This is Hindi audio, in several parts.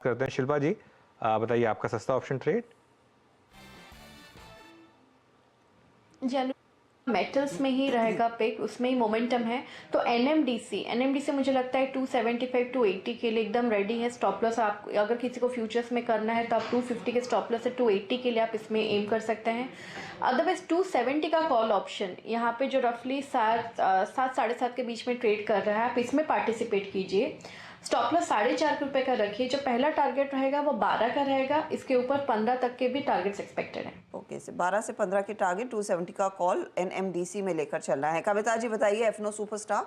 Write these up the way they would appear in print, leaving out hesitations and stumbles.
करते हैं शिल्पा जी। बताइए आपका सस्ता ऑप्शन ट्रेड। जनरल मेटल्स में ही रहेगा पिक, उसमें ही मोमेंटम है। तो एनएमडीसी मुझे लगता है 275 टू 80 के लिए एकदम रेडी है। स्टॉप लॉस आप अगर किसी को फ्यूचर्स में करना है तो आप 250 के स्टॉप लॉस है, 280 के लिए आप इसमें एम कर सकते हैं। अदरवाइज 270 का कॉल ऑप्शन यहाँ पे जो रफली 7 साढ़े 7 के बीच में ट्रेड कर रहा है, आप इसमें पार्टिसिपेट कीजिए। स्टॉप लॉस 4.5 रुपये का रखिए। जो पहला टारगेट रहेगा वो 12 का रहेगा, इसके ऊपर 15 तक के भी टारगेट्स एक्सपेक्टेड है। ओके से 12 से 15 के टारगेट 270 का कॉल एनएमडीसी में लेकर चलना है। कविता जी बताइए एफनो सुपरस्टार।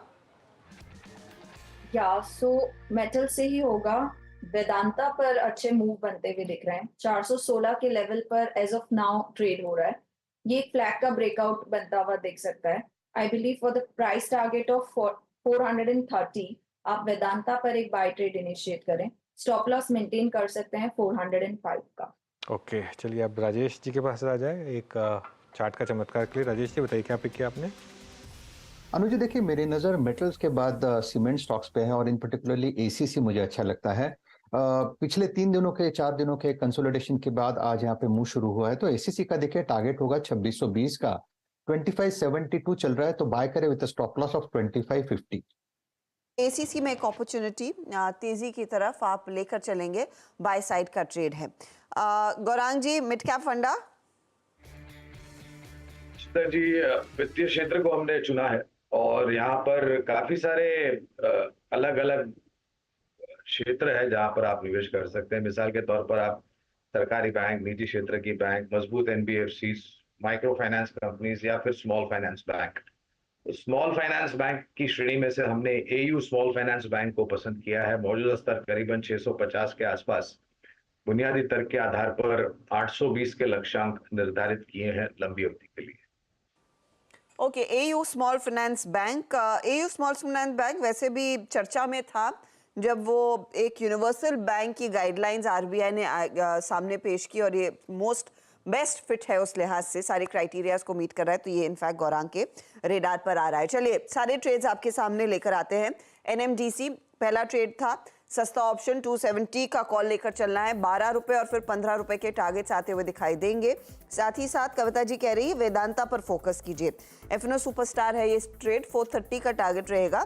या सो मेटल से ही होगा। वेदांता पर अच्छे मूव बनते हुए दिख रहे हैं। 416 के लेवल पर एज ऑफ नाउ ट्रेड हो रहा है। ये एक फ्लैग का ब्रेकआउट बनता हुआ दिख सकता है। I believe for the price target of 430 आप वेदांता पर एक बाय ट्रेड इनिशिएट करें। स्टॉप लॉस मेंटेन कर सकते हैं 405 का। ओके, चलिए अब राजेश जी के पास आ जाए एक चार्ट का चमत्कार के लिए। राजेश जी बताइए क्या पिक किया आपने। अनुज देखिए, मेरी नज़र मेटल्स के बाद सीमेंट स्टॉक्स पे है और इन पर्टिकुलरली एसीसी मुझे अच्छा लगता है। पिछले 3 दिनों के 4 दिनों के कंसोलिडेशन के बाद आज यहाँ पे मूव शुरू हुआ है, तो एसीसी का देखिए टारगेट होगा 2620 का। 2572 चल रहा है, तो बाय करें with stop loss of 2550। ACC में एक अपॉर्चुनिटी तेजी की तरफ आप लेकर चलेंगे, बाय साइड का ट्रेड है। गौरांग जी मिड कैप फंडा। जी वित्तीय क्षेत्र को हमने चुना है और यहाँ पर काफी सारे अलग अलग क्षेत्र है जहाँ पर आप निवेश कर सकते हैं। मिसाल के तौर पर आप सरकारी बैंक, निजी क्षेत्र की बैंक, मजबूत एनबीएफसी, माइक्रो फाइनेंस कंपनीज या फिर small finance bank. Small finance bank की श्रेणी में से हमने एयू स्मॉल फाइनेंस बैंक को पसंद किया है। मौजूदा स्तर करीबन 650 के आसपास। बुनियादी तर्क के आधार पर 820 के लक्ष्यांक निर्धारित किए हैं लंबी अवधि के लिए। Okay, AU small finance bank वैसे भी चर्चा में था जब वो एक यूनिवर्सल बैंक की गाइडलाइंस आरबीआई ने सामने पेश की और ये मोस्ट बेस्ट फिट है उस लिहाज से, सारे क्राइटेरियाज को मीट कर रहा है, तो ये इनफैक्ट गौरांग के रेडार पर आ रहा है। चलिए सारे ट्रेड्स आपके सामने लेकर आते हैं। एनएमडीसी पहला ट्रेड था, सस्ता ऑप्शन 270 का कॉल लेकर चलना है। 12 रुपए और फिर 15 रुपए के टारगेट्स आते हुए दिखाई देंगे। साथ ही साथ कविता जी कह रही है वेदांता पर फोकस कीजिए। एफनो सुपरस्टार है ये ट्रेड, 430 का टारगेट रहेगा,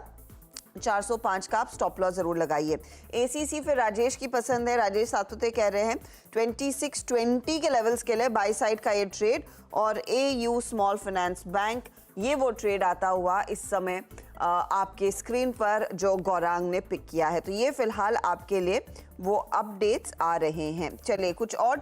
405 का आप स्टॉप लॉस जरूर लगाइए। एसीसी फिर राजेश की पसंद है। राजेश सातुते कह रहे हैं 2620 के लेवल्स के लिए बाई साइड का ये ट्रेड, और एयू स्मॉल फाइनेंस बैंक ये वो ट्रेड आता हुआ इस समय आपके स्क्रीन पर जो गौरांग ने पिक किया है। तो ये फिलहाल आपके लिए वो अपडेट्स आ रहे हैं। चलिए कुछ और